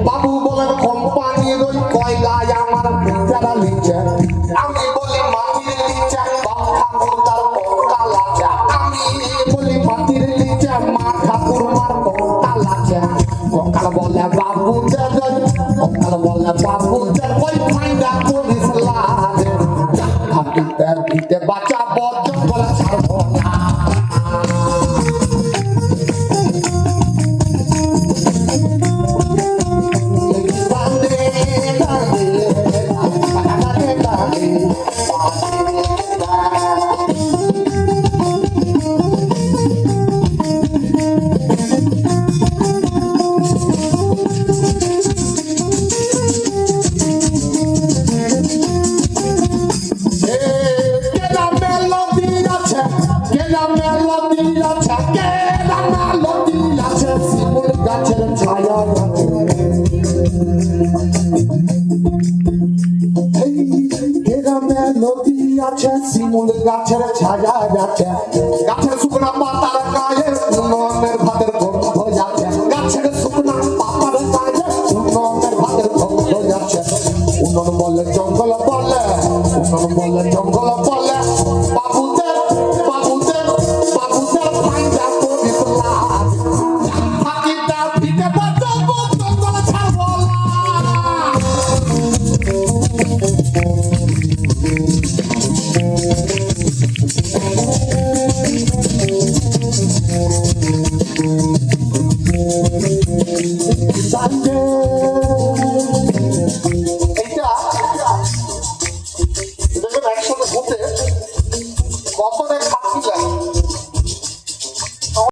বাবু বলেন কোম্পানির ওই কয়লায় আমার যারা লিখছে, আমি বলি মাটির নিচে ঠাকুর তার কঙ্কাল আছে, আমি বলি মাটির নিচে মা ঠাকুর মার কঙ্কাল আছে। কঙ্কাল বলে বাবু কঙ্কাল বলে বাবু ওই ফাইন্ডা করিস লাগে, দিতে বাচ্চা বদ্ধ বলে ছাড়বো না। নদী আছে শিমুল গাছের ছায়া আছে,